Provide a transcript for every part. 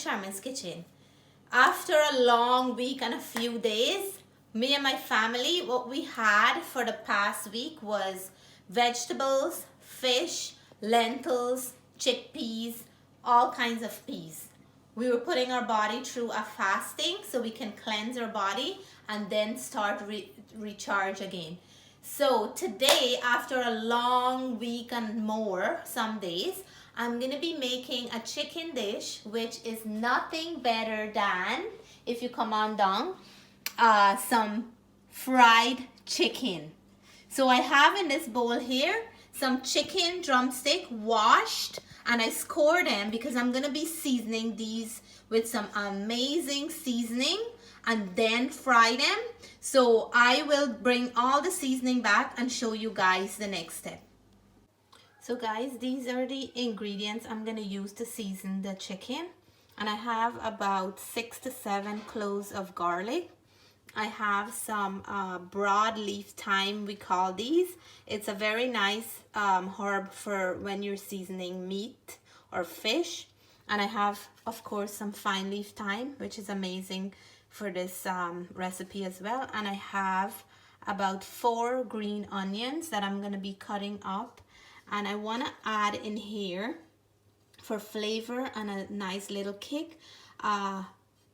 Charmaine's Kitchen. After a long week and a few days, me and my family, what we had for the past week was vegetables, fish, lentils, chickpeas, all kinds of peas. We were putting our body through a fasting so we can cleanse our body and then start recharge again. So today, after a long week and more, some days, I'm going to be making a chicken dish, which is nothing better than, if you come on down, some fried chicken. So I have in this bowl here some chicken drumstick washed, and I score them because I'm going to be seasoning these with some amazing seasoning and then fry them. So I will bring all the seasoning back and show you guys the next step. So guys, these are the ingredients I'm going to use to season the chicken. And I have about 6 to 7 cloves of garlic. I have some broadleaf thyme, we call these. It's a very nice herb for when you're seasoning meat or fish. And I have, of course, some fine leaf thyme, which is amazing for this recipe as well. And I have about 4 green onions that I'm going to be cutting up. And I want to add in here, for flavor and a nice little kick,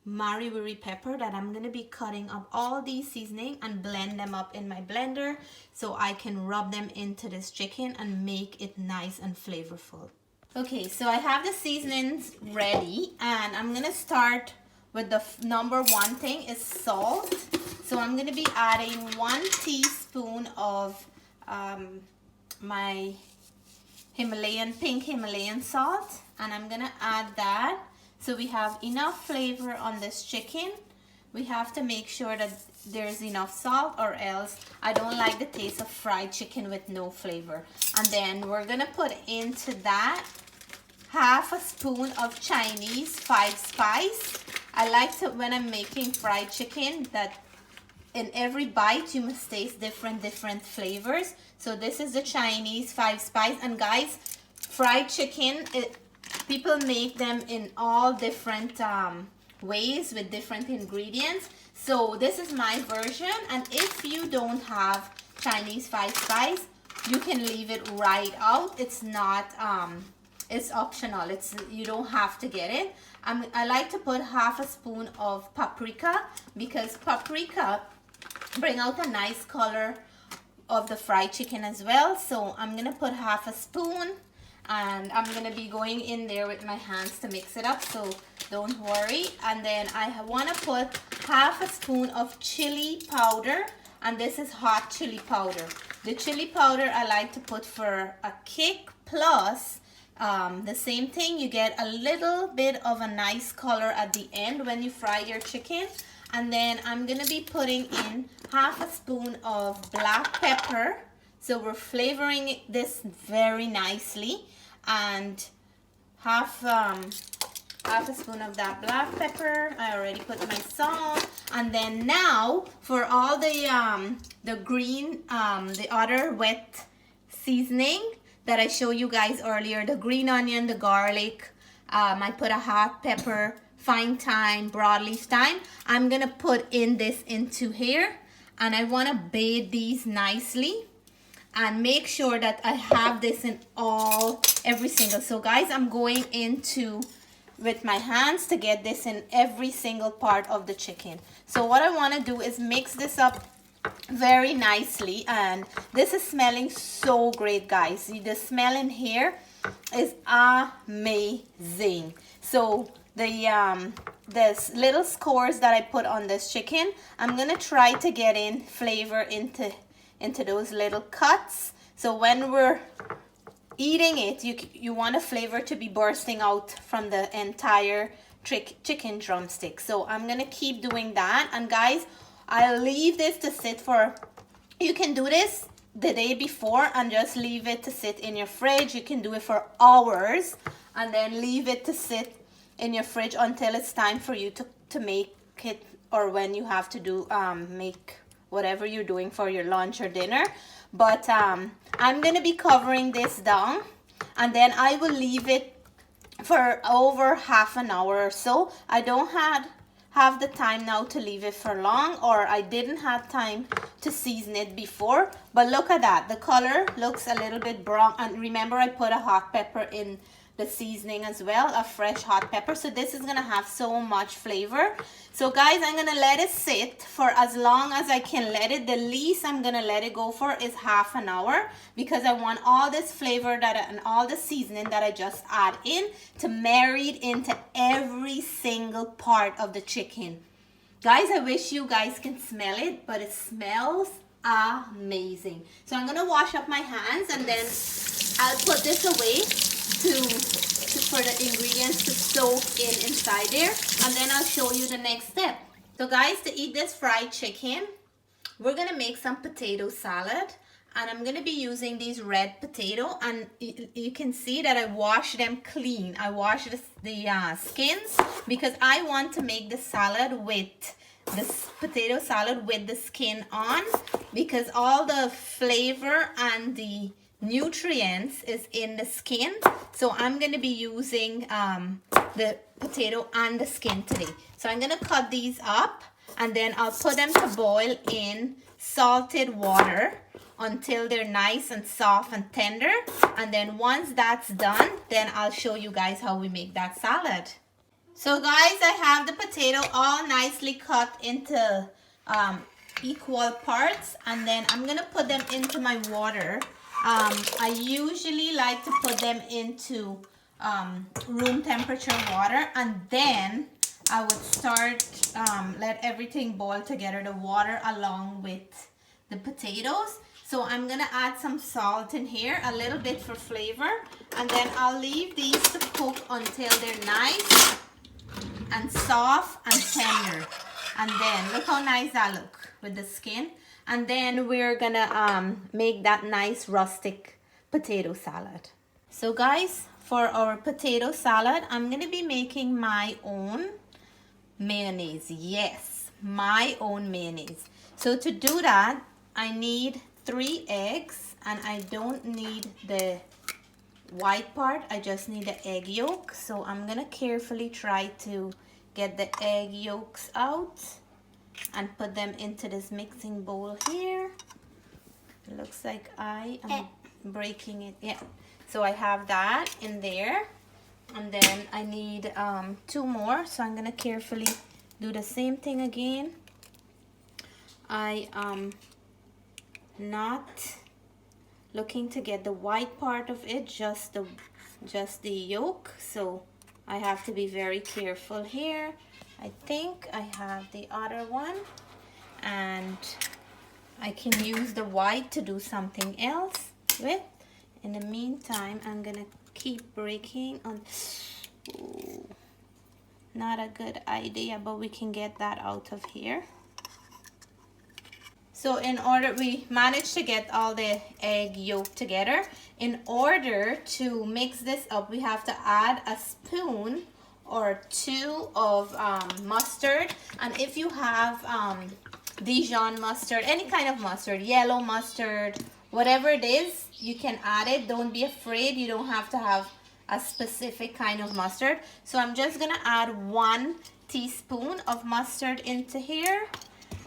wirrie pepper that I'm going to be cutting up all these seasoning and blend them up in my blender so I can rub them into this chicken and make it nice and flavorful. Okay, so I have the seasonings ready, and I'm going to start with the number one thing is salt. So I'm going to be adding 1 teaspoon of my pink Himalayan salt, and I'm gonna add that so we have enough flavor on this chicken. We have to make sure that there's enough salt, or else I don't like the taste of fried chicken with no flavor. And then we're gonna put into that half a spoon of Chinese 5-spice. I like to, when I'm making fried chicken, that in every bite you must taste different flavors. So this is the Chinese 5-spice. And guys, fried chicken, people make them in all different ways with different ingredients. So this is my version, and if you don't have Chinese 5-spice, you can leave it right out. It's not it's optional. You don't have to get it. I like to put half a spoon of paprika, because paprika bring out a nice color of the fried chicken as well. So I'm gonna put half a spoon, and I'm gonna be going in there with my hands to mix it up, so don't worry. And then I want to put half a spoon of chili powder, and this is hot chili powder. The chili powder I like to put for a kick, plus the same thing, you get a little bit of a nice color at the end when you fry your chicken. And then I'm gonna be putting in half a spoon of black pepper. So we're flavoring this very nicely, and half a spoon of that black pepper. I already put my salt. And then now for all the green, the other wet seasoning that I showed you guys earlier, the green onion, the garlic, I put a hot pepper, fine thyme, broadleaf thyme. I'm gonna put in this into here, and I want to bathe these nicely and make sure that I have this in every single. So guys, I'm going into with my hands to get this in every single part of the chicken. So what I want to do is mix this up very nicely, and this is smelling so great, guys. See, the smell in here is amazing. So the little scores that I put on this chicken, I'm gonna try to get in flavor into those little cuts. So when we're eating it, you want the flavor to be bursting out from the entire chicken drumstick. So I'm gonna keep doing that. And guys, I'll leave this to sit for, you can do this the day before and just leave it to sit in your fridge. You can do it for hours and then leave it to sit in your fridge until it's time for you to make it, or when you have to do make whatever you're doing for your lunch or dinner. But I'm gonna be covering this down, and then I will leave it for over half an hour or so. I don't have the time now to leave it for long, or I didn't have time to season it before. But look at that, the color looks a little bit brown, and remember I put a hot pepper in the seasoning as well, a fresh hot pepper. So this is gonna have so much flavor. So guys, I'm gonna let it sit for as long as I can let it. The least I'm gonna let it go for is half an hour, because I want all this flavor and all the seasoning that I just add in to marry into every single part of the chicken. Guys, I wish you guys can smell it, but it smells amazing. So I'm gonna wash up my hands, and then I'll put this away for the ingredients to soak inside there, and then I'll show you the next step. So guys, to eat this fried chicken, we're gonna make some potato salad, and I'm gonna be using these red potato, and you can see that I wash them clean. I wash the skins, because I want to make the salad with this potato salad with the skin on, because all the flavor and the nutrients is in the skin. So I'm going to be using the potato and the skin today. So I'm going to cut these up, and then I'll put them to boil in salted water until they're nice and soft and tender. And then once that's done, then I'll show you guys how we make that salad. So guys, I have the potato all nicely cut into equal parts, and then I'm going to put them into my water. I usually like to put them into room temperature water, and then I would start let everything boil together, the water along with the potatoes. So I'm gonna add some salt in here, a little bit for flavor, and then I'll leave these to cook until they're nice and soft and tender. And then look how nice that look with the skin. And then we're gonna make that nice rustic potato salad. So guys, for our potato salad, I'm gonna be making my own mayonnaise. Yes, my own mayonnaise. So to do that, I need 3 eggs, and I don't need the white part, I just need the egg yolk. So I'm gonna carefully try to get the egg yolks out and put them into this mixing bowl here. It looks like I am breaking it. Yeah, so I have that in there, and then I need 2 more. So I'm gonna carefully do the same thing again. I am not looking to get the white part of it, just the yolk. So I have to be very careful here. I think I have the other one, and I can use the white to do something else with. In the meantime, I'm gonna keep breaking on. Ooh, not a good idea, but we can get that out of here. So we managed to get all the egg yolk together. In order to mix this up, we have to add a spoon or 2 of mustard. And if you have Dijon mustard, any kind of mustard, yellow mustard, whatever it is, you can add it. Don't be afraid, you don't have to have a specific kind of mustard. So I'm just gonna add 1 teaspoon of mustard into here,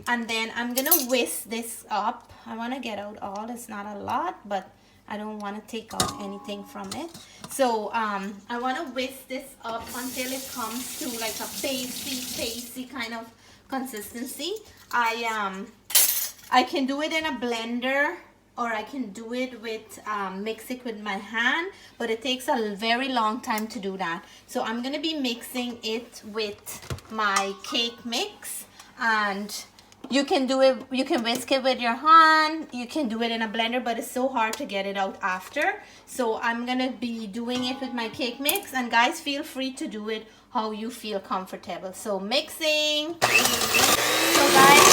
and then I'm gonna whisk this up. I want to get out all, it's not a lot, but I don't want to take out anything from it. So I want to whisk this up until it comes to like a pasty kind of consistency. I can do it in a blender, or I can do it with mix it with my hand, but it takes a very long time to do that. So I'm gonna be mixing it with my cake mix, and you can do it, you can whisk it with your hand, you can do it in a blender, but it's so hard to get it out after. So I'm gonna be doing it with my cake mix, and guys, feel free to do it how you feel comfortable. So mixing. So guys,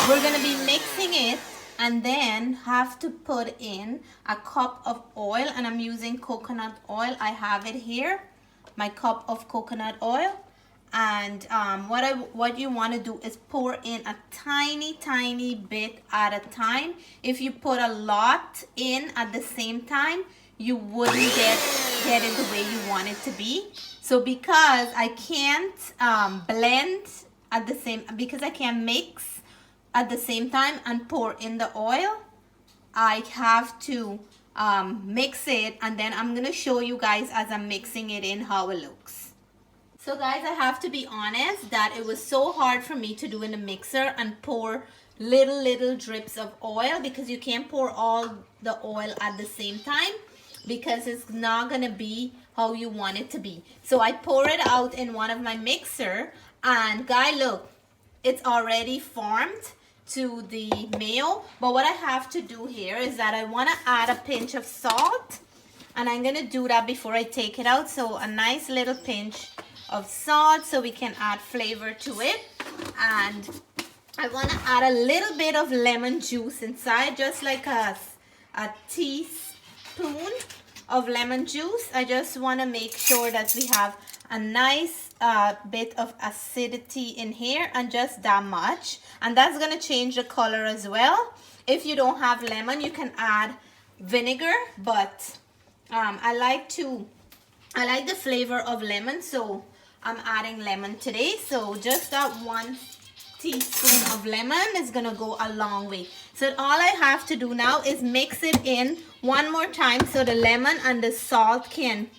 we're gonna be mixing it, and then have to put in a cup of oil, and I'm using coconut oil. I have it here, my cup of coconut oil. And what you want to do is pour in a tiny bit at a time. If you put a lot in at the same time, you wouldn't get it the way you want it to be. So because I can't blend at the same, because I can't mix at the same time and pour in the oil, I have to mix it, and then I'm gonna show you guys as I'm mixing it in how it looks. So guys, I have to be honest that it was so hard for me to do in the mixer and pour little drips of oil, because you can't pour all the oil at the same time because it's not gonna be how you want it to be. So I pour it out in one of my mixer, and guys, look, it's already formed to the mayo. But what I have to do here is that I want to add a pinch of salt, and I'm gonna do that before I take it out. So a nice little pinch of salt so we can add flavor to it. And I want to add a little bit of lemon juice inside, just like a teaspoon of lemon juice. I just want to make sure that we have a nice bit of acidity in here, and just that much, and that's going to change the color as well. If you don't have lemon, you can add vinegar, but I like the flavor of lemon, so I'm adding lemon today. So just that 1 teaspoon of lemon is gonna go a long way. So all I have to do now is mix it in one more time so the lemon and the salt can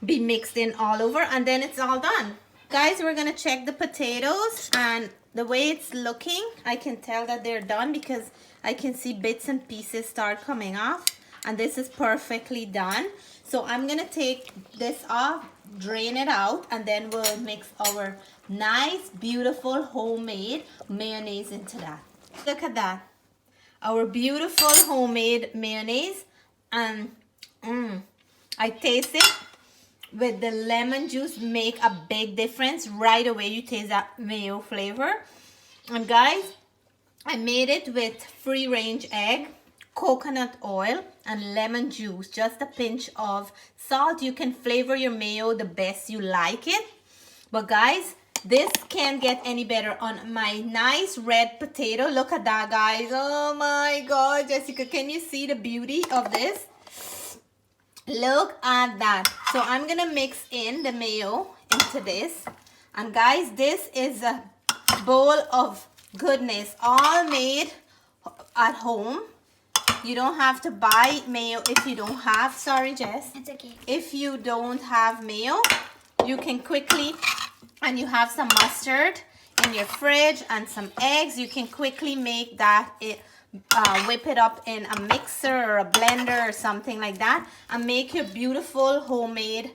be mixed in all over, and then it's all done. Guys, we're gonna check the potatoes, and the way it's looking, I can tell that they're done because I can see bits and pieces start coming off, and this is perfectly done. So I'm gonna take this off, drain it out, and then we'll mix our nice, beautiful, homemade mayonnaise into that. Look at that, our beautiful homemade mayonnaise, and I taste it. With the lemon juice, make a big difference. Right away you taste that mayo flavor. And guys, I made it with free range egg, coconut oil, and lemon juice, just a pinch of salt. You can flavor your mayo the best you like it. But guys, this can't get any better on my nice red potato. Look at that, guys. Oh my God, Jessica, can you see the beauty of this? Look at that. So I'm gonna mix in the mayo into this, and guys, this is a bowl of goodness, all made at home. You don't have to buy mayo if you don't have, sorry Jess, it's okay, if you don't have mayo, you can quickly, and you have some mustard in your fridge and some eggs, you can quickly make that, whip it up in a mixer or a blender or something like that, and make your beautiful homemade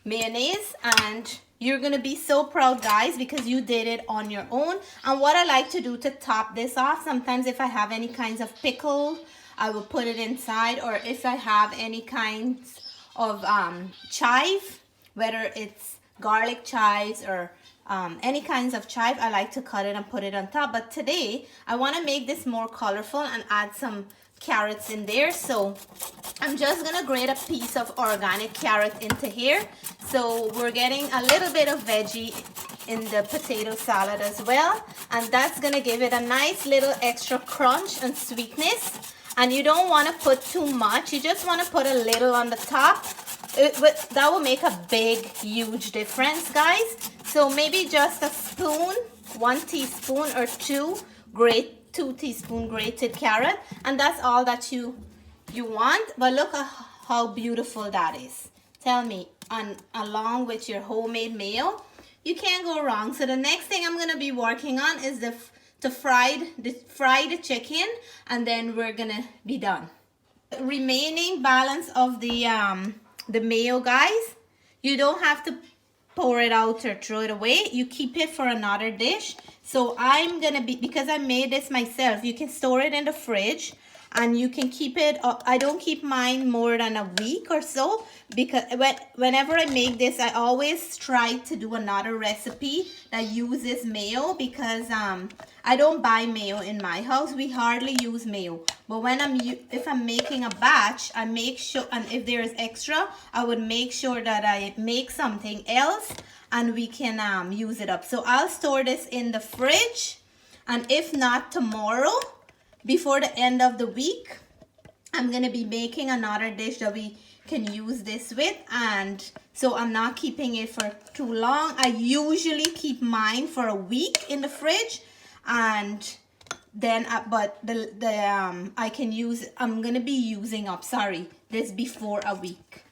mayonnaise. And you're gonna be so proud, guys, because you did it on your own. And what I like to do to top this off, sometimes if I have any kinds of pickle, I will put it inside, or if I have any kinds of chive, whether it's garlic chives or any kinds of chive, I like to cut it and put it on top. But today I want to make this more colorful and add some carrots in there. So I'm just gonna grate a piece of organic carrot into here. So we're getting a little bit of veggie in the potato salad as well, and that's gonna give it a nice little extra crunch and sweetness. And you don't want to put too much, you just want to put a little on the top. That will make a big, huge difference, guys. So maybe just a spoon, 1 teaspoon or 2 teaspoon grated carrot, and that's all that you want. But look at how beautiful that is. Tell me, along with your homemade mayo, you can't go wrong. So the next thing I'm gonna be working on is to fry the chicken, and then we're gonna be done. The remaining balance of the mayo, guys, you don't have to pour it out or throw it away. You keep it for another dish. So I'm gonna because I made this myself, you can store it in the fridge, and you can keep it up. I don't keep mine more than a week or so, because whenever I make this, I always try to do another recipe that uses mayo, because I don't buy mayo in my house. We hardly use mayo. But when if I'm making a batch, I make sure, and if there is extra, I would make sure that I make something else and we can use it up. So I'll store this in the fridge, and if not tomorrow, before the end of the week, I'm gonna be making another dish that we can use this with, and so I'm not keeping it for too long. I usually keep mine for a week in the fridge, and then but I can use, I'm gonna be using up, sorry, this before a week.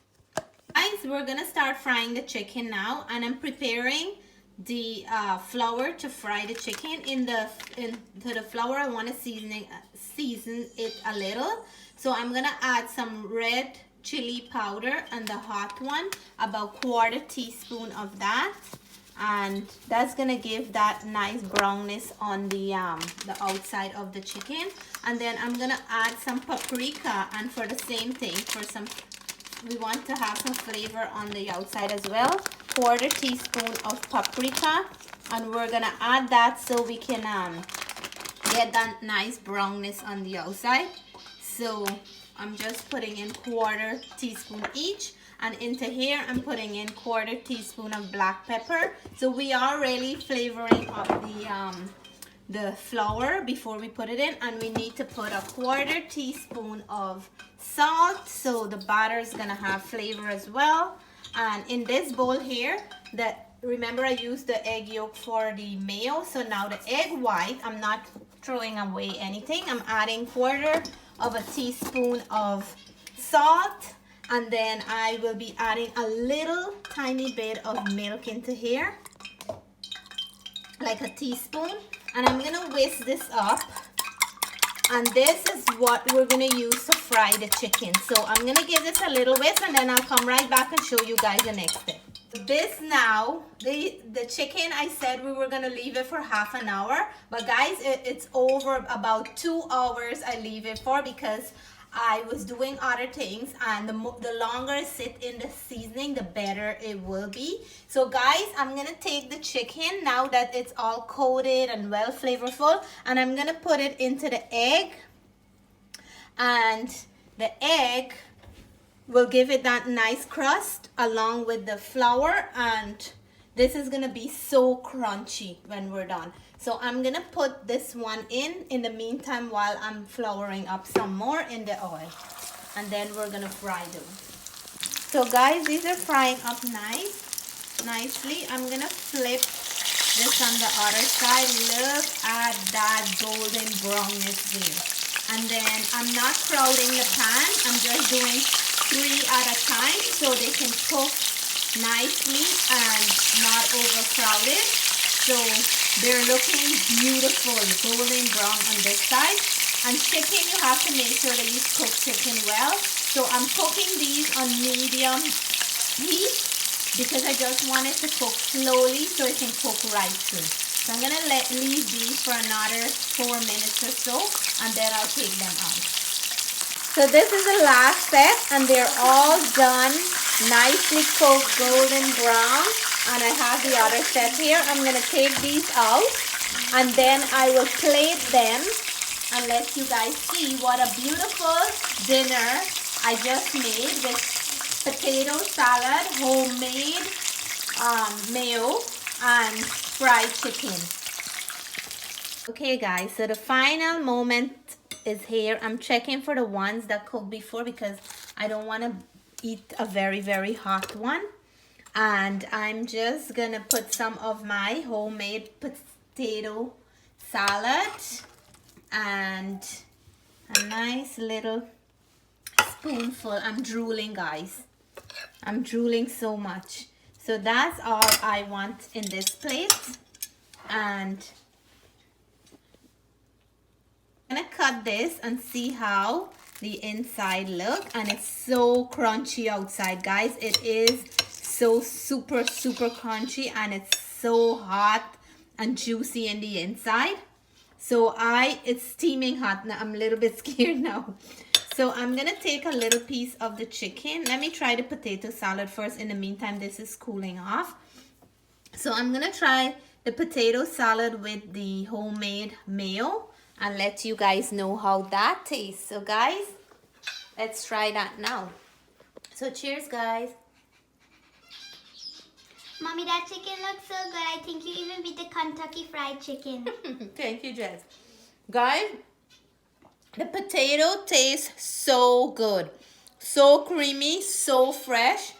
Guys, we're gonna start frying the chicken now, and I'm preparing the flour to fry the chicken. Into the flour I want to season it a little, so I'm gonna add some red chili powder and the hot one, about 1/4 teaspoon of that, and that's gonna give that nice brownness on the outside of the chicken. And then I'm gonna add some paprika, and for the same thing, we want to have some flavor on the outside as well. 1/4 teaspoon of paprika, and we're gonna add that so we can get that nice brownness on the outside. So I'm just putting in 1/4 teaspoon each, and into here I'm putting in 1/4 teaspoon of black pepper. So we are really flavoring up the flour before we put it in, and we need to put a 1/4 teaspoon of salt, so the batter is gonna have flavor as well. And in this bowl here, remember I used the egg yolk for the mayo, so now the egg white, I'm not throwing away anything. I'm adding 1/4 of a teaspoon of salt, and then I will be adding a little tiny bit of milk into here, like a teaspoon, and I'm gonna whisk this up. And this is what we're gonna use to fry the chicken. So I'm gonna give this a little whisk, and then I'll come right back and show you guys the next step. This now, the chicken, I said we were gonna leave it for half an hour, but guys, it's over about 2 hours I leave it for, because I was doing other things, and the longer it sits in the seasoning, the better it will be. So guys, I'm gonna take the chicken now that it's all coated and well flavorful, and I'm gonna put it into the egg, and the egg will give it that nice crust along with the flour, and this is gonna be so crunchy when we're done. So I'm gonna put this one in the meantime while I'm flouring up some more in the oil, and then we're gonna fry them. So guys, these are frying up nicely. I'm gonna flip this on the other side. Look at that golden brownness there. And then I'm not crowding the pan. I'm just doing 3 at a time so they can cook nicely and not overcrowded. So they're looking beautiful, golden brown on this side. And chicken, you have to make sure that you cook chicken well. So I'm cooking these on medium heat, because I just want it to cook slowly so it can cook right through. So I'm gonna leave these for another 4 minutes or so, and then I'll take them out. So this is the last step, and they're all done, nicely cooked, golden brown. And I have the other set here. I'm gonna take these out, and then I will plate them and let you guys see what a beautiful dinner I just made with potato salad, homemade mayo, and fried chicken. Okay guys, so the final moment is here. I'm checking for the ones that cooked before, because I don't want to eat a very, very hot one. And I'm just gonna put some of my homemade potato salad and a nice little spoonful. I'm drooling, guys. I'm drooling so much. So that's all I want in this plate. And I'm gonna cut this and see how the inside look. And it's so crunchy outside, guys. It is so super crunchy, and it's so hot and juicy in the inside. So it's steaming hot now. I'm a little bit scared now. So I'm gonna take a little piece of the chicken. Let me try the potato salad first. In the meantime, this is cooling off. So I'm gonna try the potato salad with the homemade mayo and let you guys know how that tastes. So guys, let's try that now. So cheers, guys. Mommy, that chicken looks so good. I think you even beat the Kentucky Fried Chicken. Thank you, Jess. Guys, The potato tastes so good. So creamy, so fresh.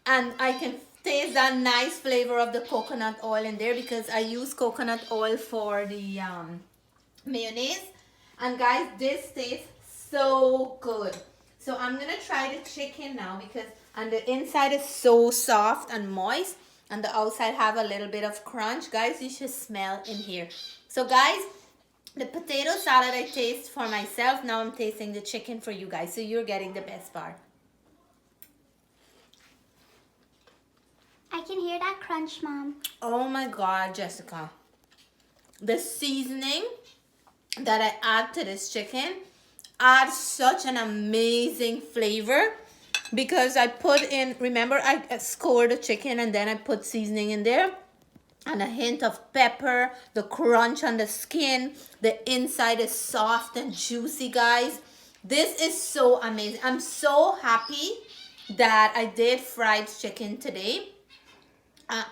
And I can taste that nice flavor of the coconut oil in there because I use coconut oil for the mayonnaise. And guys, this tastes so good. So I'm gonna try the chicken now because and the inside is so soft and moist and the outside have a little bit of crunch. Guys, you should smell in here. So guys, the potato salad I taste for myself. Now I'm tasting the chicken for you guys. So you're getting the best part. I can hear that crunch, Mom. Oh my God, Jessica. The seasoning that I add to this chicken adds such an amazing flavor because I put in, remember I scored the chicken and then I put seasoning in there and a hint of pepper, the crunch on the skin, the inside is soft and juicy, guys. This is so amazing. I'm so happy that I did fried chicken today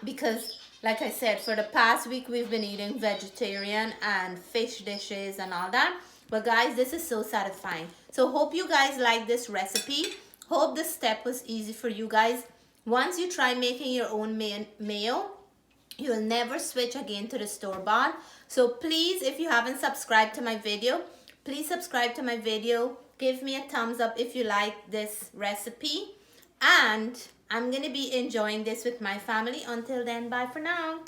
because like I said, for the past week we've been eating vegetarian and fish dishes and all that. But guys, this is so satisfying. So hope you guys like this recipe. Hope the step was easy for you guys. Once you try making your own mayo, you'll never switch again to the store-bought. So please, if you haven't subscribed to my video, please subscribe to my video. Give me a thumbs up if you like this recipe. And I'm going to be enjoying this with my family. Until then, bye for now.